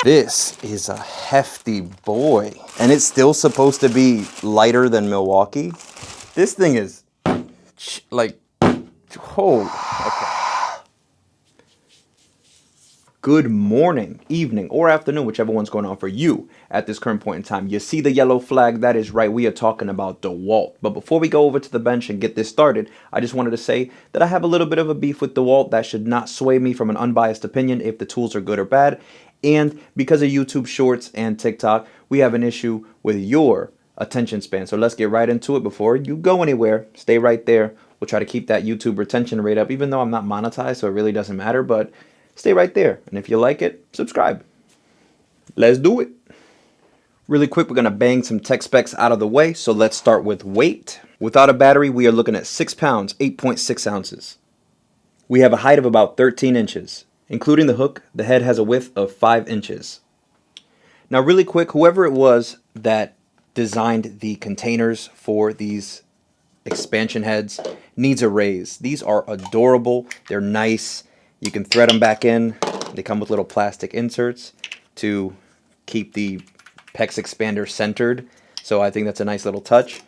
This is a hefty boy. And it's still supposed to be lighter than Milwaukee. This thing is like, oh, okay. Good morning, evening, or afternoon, whichever one's going on for you at this current point in time. You see the yellow flag? That is right. We are talking about Dewalt. But before we go over to the bench and get this started, I just wanted to say that I have a little bit of a beef with Dewalt. That should not sway me from an unbiased opinion if the tools are good or bad. And because of YouTube Shorts and TikTok, we have an issue with your attention span. So let's get right into it before you go anywhere. Stay right there. We'll try to keep that YouTube retention rate up, even though I'm not monetized, so it really doesn't matter. But stay right there. And if you like it, subscribe. Let's do it. Really quick, we're going to bang some tech specs out of the way. So let's start with weight. Without a battery, we are looking at 6 pounds, 8.6 ounces. We have a height of about 13 inches. Including the hook, the head has a width of 5 inches. Now really quick, whoever it was that designed the containers for these expansion heads needs a raise. These are adorable. They're nice. You can thread them back in. They come with little plastic inserts to keep the PEX expander centered. So I think that's a nice little touch.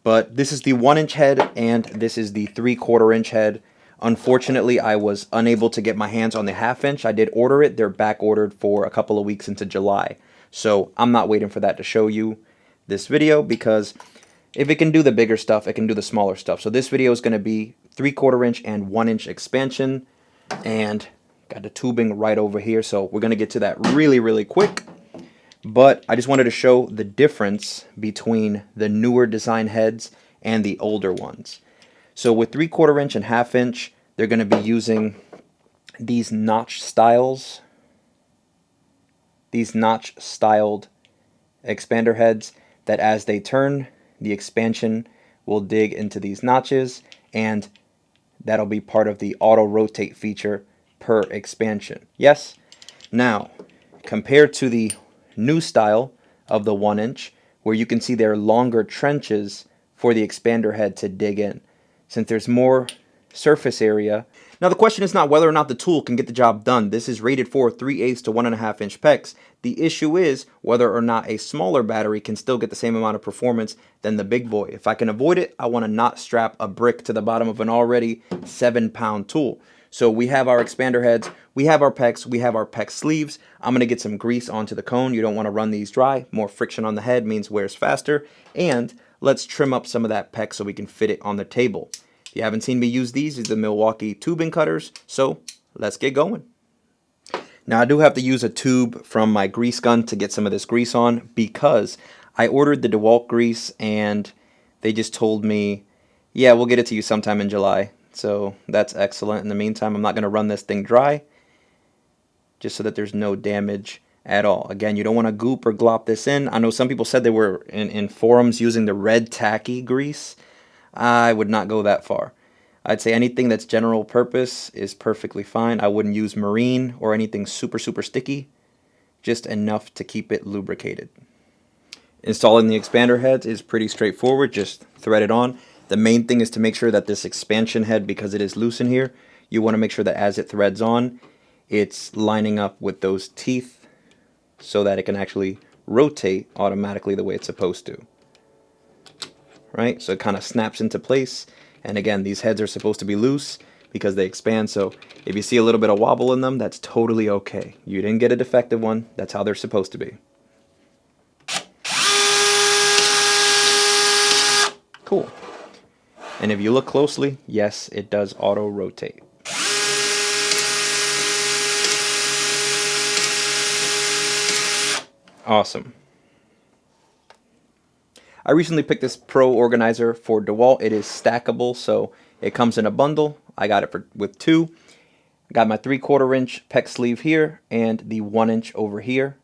But this is the 1-inch head and this is the 3/4 inch head. Unfortunately, I was unable to get my hands on the 1/2 inch. I did order it. They're back ordered for a couple of weeks into July. So I'm not waiting for that to show you this video because if it can do the bigger stuff, it can do the smaller stuff. So this video is going to be 3/4 inch and 1-inch expansion. And got the tubing right over here. So we're going to get to that really quick. But I just wanted to show the difference between the newer design heads and the older ones. So with 3/4 inch and 1/2 inch, they're going to be using these notch styles. These notch styled expander heads that as they turn, the expansion will dig into these notches and that'll be part of the auto rotate feature per expansion. Yes? Now, compared to the new style of the 1-inch, where you can see there are longer trenches for the expander head to dig in, since there's more surface area. Now the question is not whether or not the tool can get the job done. This is rated for 3/8 to 1.5 inch PEX. The issue is whether or not a smaller battery can still get the same amount of performance than the big boy. If I can avoid it, I want to not strap a brick to the bottom of an already 7-pound tool. So we have our expander heads, we have our PEX, we have our PEX sleeves. I'm going to get some grease onto the cone. You don't want to run these dry. More friction on the head means wears faster. And let's trim up some of that PEX so we can fit it on the table. If you haven't seen me use these, the Milwaukee tubing cutters. So let's get going. Now I do have to use a tube from my grease gun to get some of this grease on because I ordered the Dewalt grease and they just told me, yeah, we'll get it to you sometime in July. So that's excellent. In the meantime, I'm not going to run this thing dry just so that there's no damage at all. Again, you don't want to goop or glop this in. I know some people said they were in forums using the red tacky grease. I would not go that far. I'd say anything that's general purpose is perfectly fine. I wouldn't use marine or anything super sticky. Just enough to keep it lubricated. Installing the expander heads is pretty straightforward. Just thread it on. The main thing is to make sure that this expansion head, because it is loose in here, you want to make sure that as it threads on, it's lining up with those teeth so that it can actually rotate automatically the way it's supposed to. Right? So it kind of snaps into place. And again, these heads are supposed to be loose because they expand. So if you see a little bit of wobble in them, that's totally okay. You didn't get a defective one. That's how they're supposed to be. Cool. And if you look closely, yes, it does auto rotate. Awesome. I recently picked this Pro organizer for Dewalt. It is stackable, so it comes in a bundle. I got it with 2. I got my 3/4 inch PEX sleeve here and the 1-inch over here.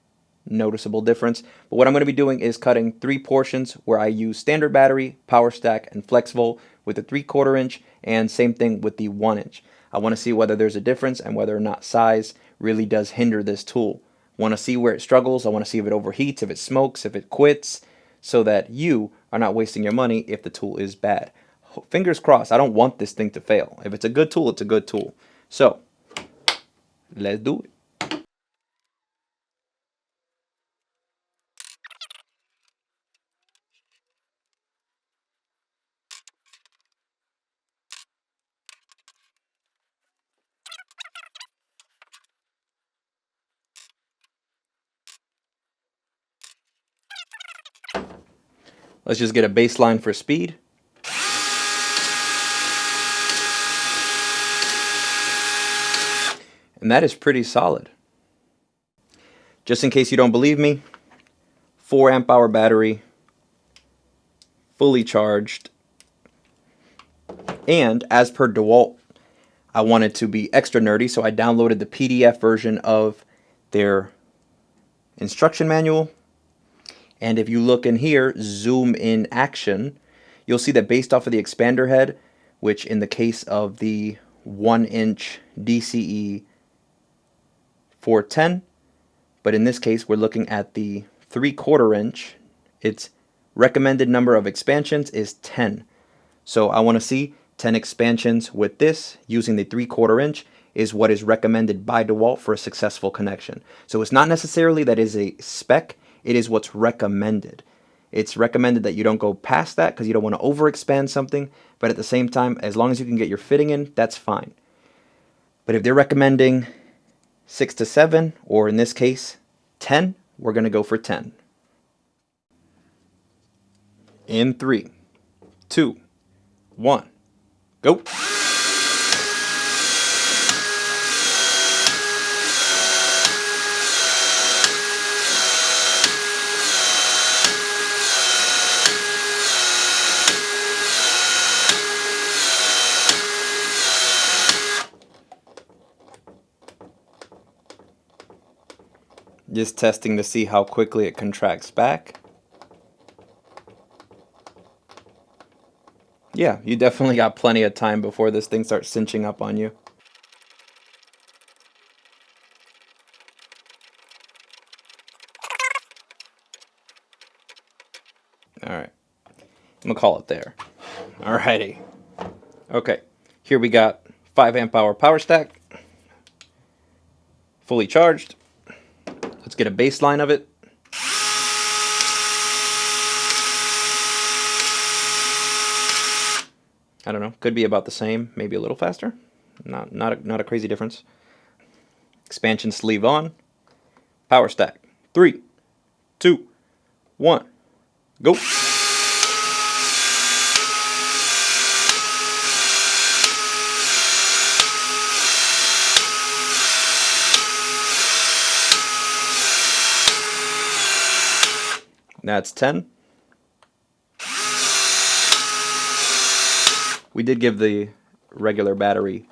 Noticeable difference. But what I'm going to be doing is cutting 3 portions where I use standard battery, power stack, and flex volt with the 3/4 inch, and same thing with the 1-inch. I want to see whether there's a difference and whether or not size really does hinder this tool. I want to see where it struggles. I want to see if it overheats, if it smokes, if it quits, so that you are not wasting your money if the tool is bad. Fingers crossed. I don't want this thing to fail. If it's a good tool, it's a good tool. So let's do it. Let's just get a baseline for speed. And that is pretty solid. Just in case you don't believe me, 4 amp hour battery, fully charged. And as per Dewalt, I wanted to be extra nerdy, so I downloaded the PDF version of their instruction manual. And if you look in here, zoom in action, you'll see that based off of the expander head, which in the case of the 1-inch DCE410, but in this case we're looking at the 3/4 inch, its recommended number of expansions is 10. So I want to see 10 expansions with this using the 3/4 inch is what is recommended by Dewalt for a successful connection. So it's not necessarily that is a spec, it is what's recommended. It's recommended that you don't go past that because you don't want to overexpand something, but at the same time, as long as you can get your fitting in, that's fine. But if they're recommending 6 to 7, or in this case, 10, we're going to go for 10. In 3, 2, 1, go. Just testing to see how quickly it contracts back. Yeah, you definitely got plenty of time before this thing starts cinching up on you. Alright, I'm gonna call it there. Alrighty. Okay, here we got 5 amp hour power stack, fully charged. Let's get a baseline of it. I don't know, could be about the same, maybe a little faster. Not a crazy difference. Expansion sleeve on. Power stack. 3, 2, 1, go. That's 10. We did give the regular battery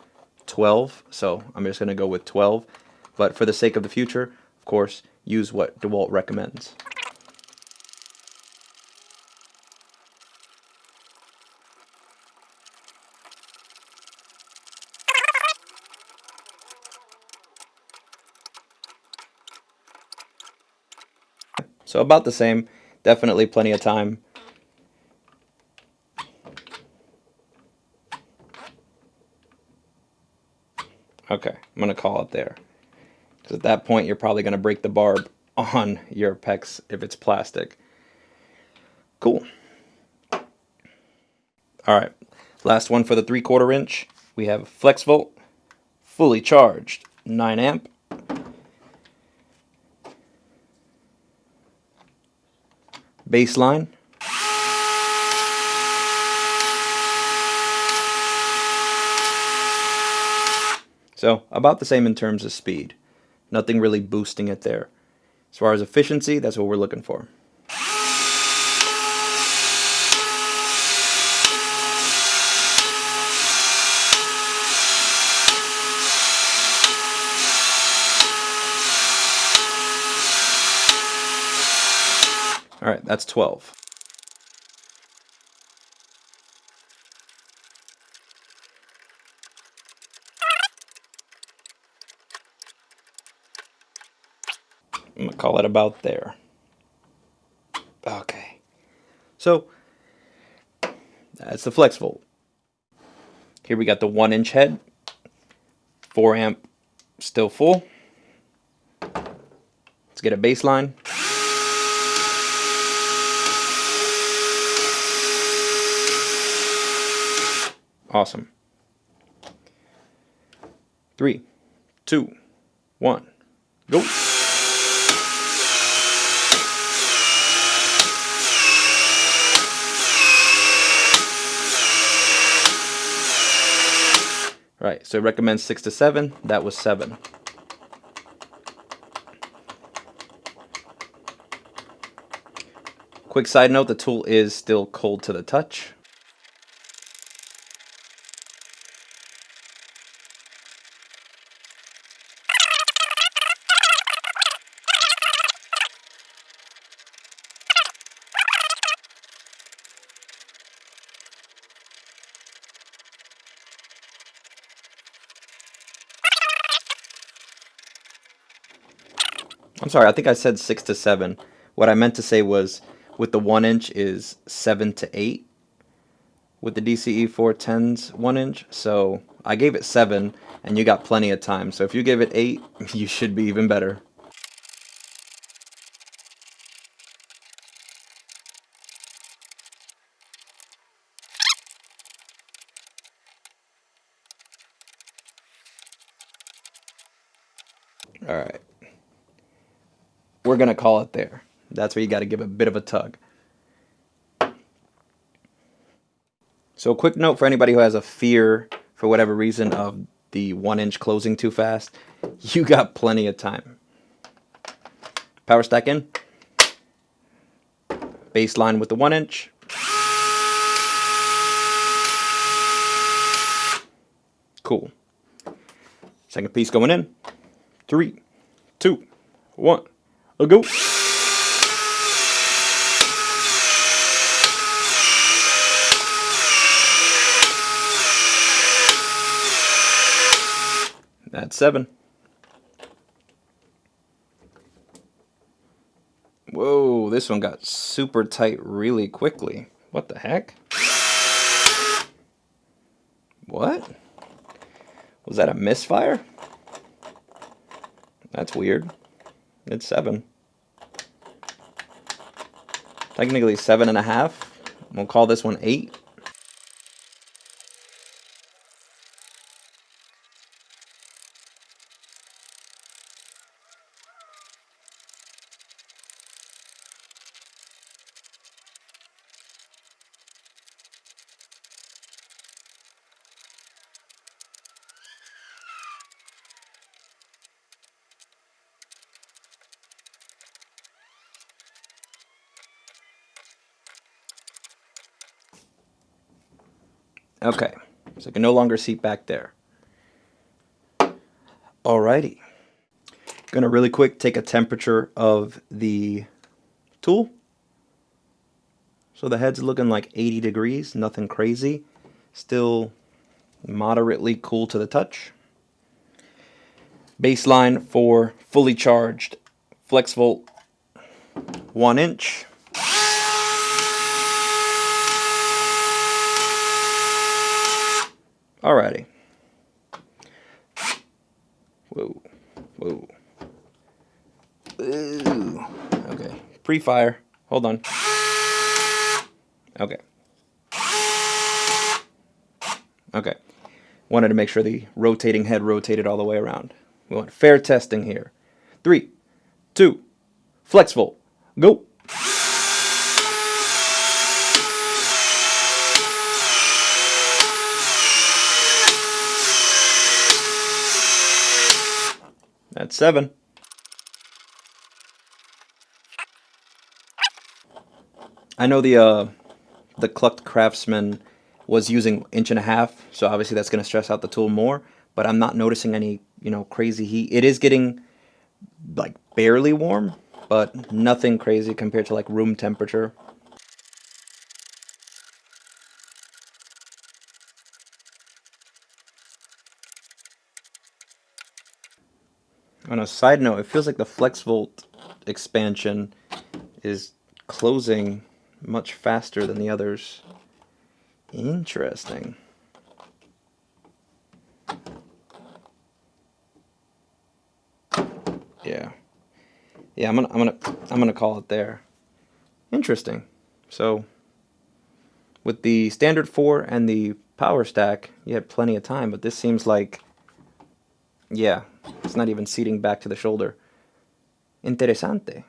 12, so I'm just going to go with 12. But for the sake of the future, of course, use what Dewalt recommends. So about the same, definitely plenty of time. Okay, I'm going to call it there. Because at that point, you're probably going to break the barb on your PEX if it's plastic. Cool. Alright, last one for the 3/4 inch. We have flex volt, fully charged, 9 amp. Baseline. So about the same in terms of speed. Nothing really boosting it there. As far as efficiency, that's what we're looking for. All right, that's 12. I'm gonna call it about there. Okay, so that's the flex volt. Here we got the 1-inch head, 4 amp, still full. Let's get a baseline. Awesome. 3, 2, 1, go. Right, so it recommends 6 to 7. That was 7. Quick side note, the tool is still cold to the touch. I'm sorry, I think I said 6 to 7. What I meant to say was with the 1 inch is 7 to 8 with the DCE410's 1 inch. So I gave it 7 and you got plenty of time. So if you give it 8, you should be even better. All right. We're going to call it there. That's where you got to give a bit of a tug. So a quick note for anybody who has a fear, for whatever reason, of the 1 inch closing too fast, you got plenty of time. Power stack in. Baseline with the 1 inch. Cool. Second piece going in. 3, 2, 1. Go. That's 7. Whoa, this one got super tight really quickly. What the heck? What? Was that a misfire? That's weird. It's 7. Technically 7.5. We'll call this one 8. Okay, so I can no longer see back there. Alrighty. Gonna really quick take a temperature of the tool. So the head's looking like 80 degrees, nothing crazy. Still moderately cool to the touch. Baseline for fully charged flex volt 1 inch. Alrighty. Whoa. Whoa. Ooh. Okay. Pre-fire. Hold on. Okay. Okay. Wanted to make sure the rotating head rotated all the way around. We want fair testing here. 3, 2, flex volt. Go. That's 7. I know the Clucked Craftsman was using 1.5 inch, so obviously that's going to stress out the tool more, but I'm not noticing any, crazy heat. It is getting like barely warm, but nothing crazy compared to like room temperature. On a side note, it feels like the flex volt expansion is closing much faster than the others. Interesting. Yeah, I'm gonna call it there. Interesting. So with the standard 4 and the power stack, you had plenty of time, but this seems like, yeah, it's not even seating back to the shoulder. Interesante.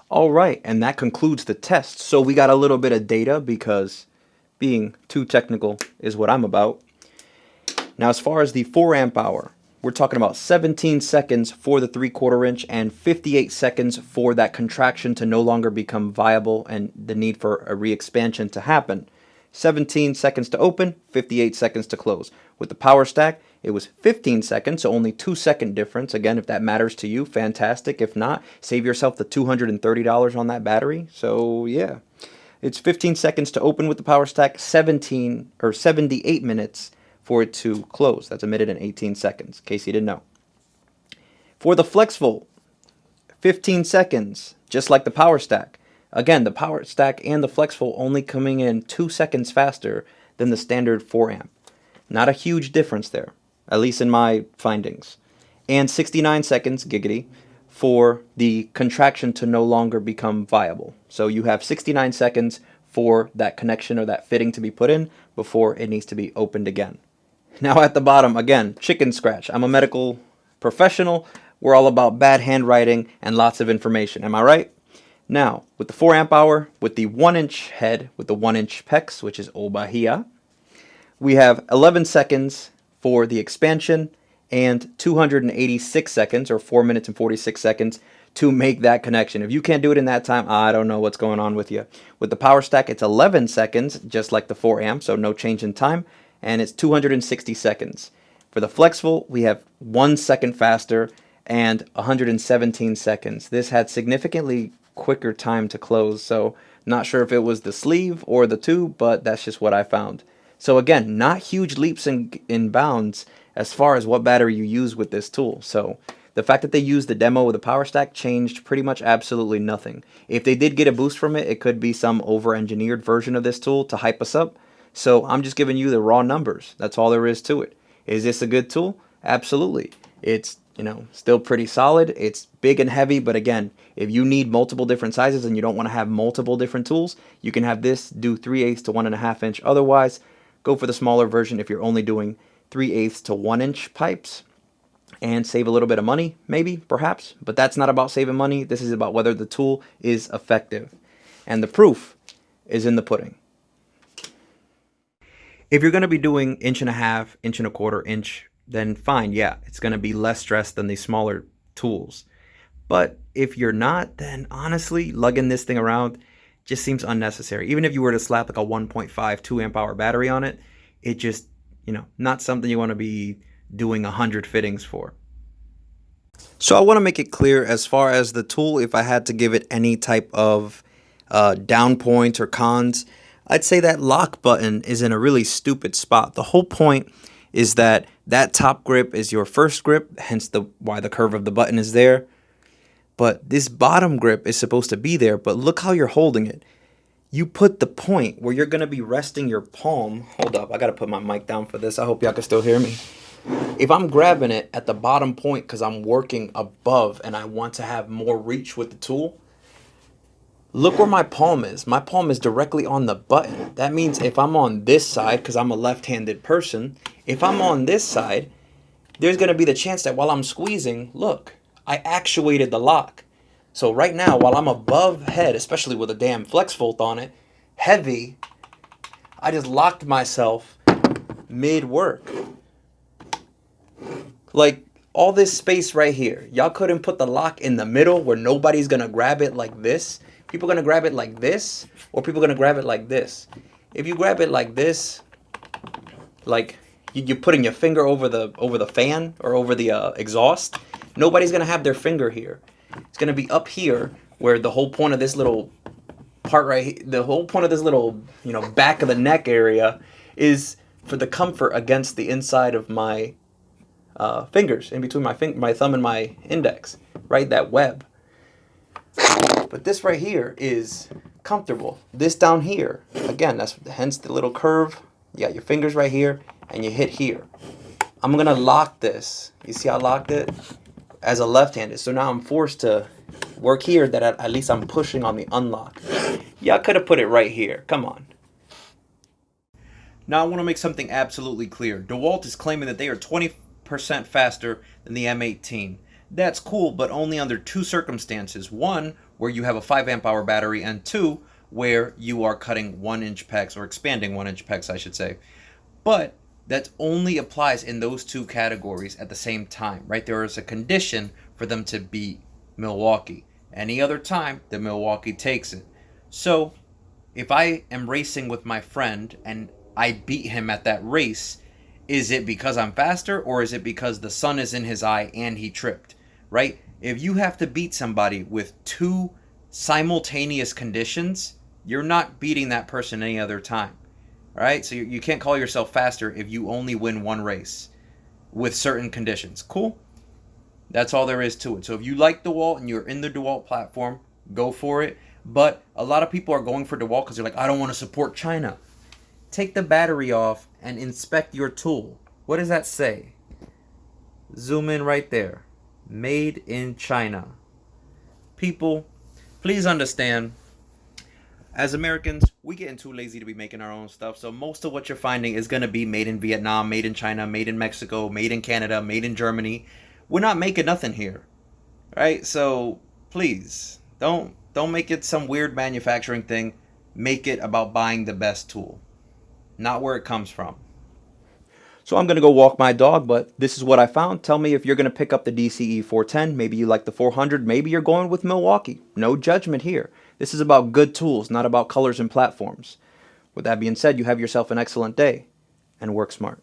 All right, and that concludes the test. So we got a little bit of data because being too technical is what I'm about. Now, as far as the 4 amp hour, we're talking about 17 seconds for the 3/4 inch and 58 seconds for that contraction to no longer become viable and the need for a re-expansion to happen. 17 seconds to open, 58 seconds to close. With the power stack, it was 15 seconds, so only 2-second difference. Again, if that matters to you, fantastic. If not, save yourself the $230 on that battery. So yeah, it's 15 seconds to open with the power stack, 78 minutes for it to close. That's a minute and 18 seconds, in case you didn't know. For the FlexVolt, 15 seconds, just like the power stack. Again, the power stack and the FlexVolt only coming in 2 seconds faster than the standard 4 amp. Not a huge difference there, at least in my findings. And 69 seconds, giggity, for the contraction to no longer become viable. So you have 69 seconds for that connection or that fitting to be put in before it needs to be opened again. Now at the bottom, again, chicken scratch. I'm a medical professional. We're all about bad handwriting and lots of information. Am I right? Now, with the 4 amp hour, with the 1-inch head, with the 1-inch PEX, which is Obahia, we have 11 seconds for the expansion and 286 seconds, or 4 minutes and 46 seconds, to make that connection. If you can't do it in that time, I don't know what's going on with you. With the power stack, it's 11 seconds, just like the 4 amp, so no change in time, and it's 260 seconds. For the FlexVolt, we have 1 second faster and 117 seconds. This had significantly quicker time to close, so not sure if it was the sleeve or the tube, but that's just what I found. So again, not huge leaps in bounds as far as what battery you use with this tool. So the fact that they used the demo with the power stack changed pretty much absolutely nothing. If they did get a boost from it, it could be some over-engineered version of this tool to hype us up. So I'm just giving you the raw numbers. That's all there is to it. Is this a good tool? Absolutely. It's, still pretty solid. It's big and heavy, but again, if you need multiple different sizes and you don't want to have multiple different tools, you can have this do 3/8 to 1.5 inch. Otherwise, go for the smaller version if you're only doing 3/8 to 1 inch pipes and save a little bit of money, maybe, perhaps. But that's not about saving money. This is about whether the tool is effective. And the proof is in the pudding. If you're going to be doing 1.5 inch, 1.25 inch, then fine, yeah, it's going to be less stress than the smaller tools. But if you're not, then honestly, lugging this thing around just seems unnecessary. Even if you were to slap like a 1.5, 2 amp hour battery on it, it just, not something you want to be doing 100 fittings for. So I want to make it clear as far as the tool, if I had to give it any type of down points or cons, I'd say that lock button is in a really stupid spot. The whole point is that top grip is your first grip, hence why the curve of the button is there. But this bottom grip is supposed to be there, but look how you're holding it. You put the point where you're going to be resting your palm. Hold up, I got to put my mic down for this. I hope y'all can still hear me. If I'm grabbing it at the bottom point because I'm working above and I want to have more reach with the tool, look where my palm is. My palm is directly on the button. That means if I'm on this side, because I'm a left-handed person, if I'm on this side, there's going to be the chance that while I'm squeezing, look, I actuated the lock. So right now, while I'm above head, especially with a damn FlexVolt on it, heavy, I just locked myself mid-work. Like, all this space right here, y'all couldn't put the lock in the middle where nobody's going to grab it like this. People are going to grab it like this, or people are going to grab it like this. If you grab it like this, like you're putting your finger over the fan or over the exhaust, nobody's going to have their finger here. It's going to be up here where the whole point of this little part right here, the whole point of this little, back of the neck area is for the comfort against the inside of my fingers, in between my thumb and my index, right? That web. But this right here is comfortable. This down here, again, that's hence the little curve. You got your fingers right here, and you hit here. I'm going to lock this. You see I locked it? As a left-handed. So now I'm forced to work here that at least I'm pushing on the unlock. Yeah, I could have put it right here. Come on. Now I want to make something absolutely clear. Dewalt is claiming that they are 20% faster than the M18. That's cool, but only under two circumstances. One, where you have a 5 amp hour battery, and two, where you are cutting 1-inch pecks, or expanding 1-inch pecks, I should say. But that only applies in those two categories at the same time, right? There is a condition for them to beat Milwaukee. Any other time, the Milwaukee takes it. So if I am racing with my friend and I beat him at that race, is it because I'm faster, or is it because the sun is in his eye and he tripped, right? If you have to beat somebody with two simultaneous conditions, you're not beating that person any other time, right? So you can't call yourself faster if you only win one race with certain conditions. Cool? That's all there is to it. So if you like DeWalt and you're in the DeWalt platform, go for it. But a lot of people are going for DeWalt because they're like, I don't want to support China. Take the battery off and inspect your tool. What does that say? Zoom in right there. Made in China. People, please understand, as Americans, we getting too lazy to be making our own stuff. So most of what you're finding is going to be made in Vietnam, made in China, made in Mexico, made in Canada, made in Germany. We're not making nothing here, right? So please, don't make it some weird manufacturing thing. Make it about buying the best tool, not where it comes from. So I'm going to go walk my dog, but this is what I found. Tell me if you're going to pick up the DCE410. Maybe you like the 400. Maybe you're going with Milwaukee. No judgment here. This is about good tools, not about colors and platforms. With that being said, you have yourself an excellent day, and work smart.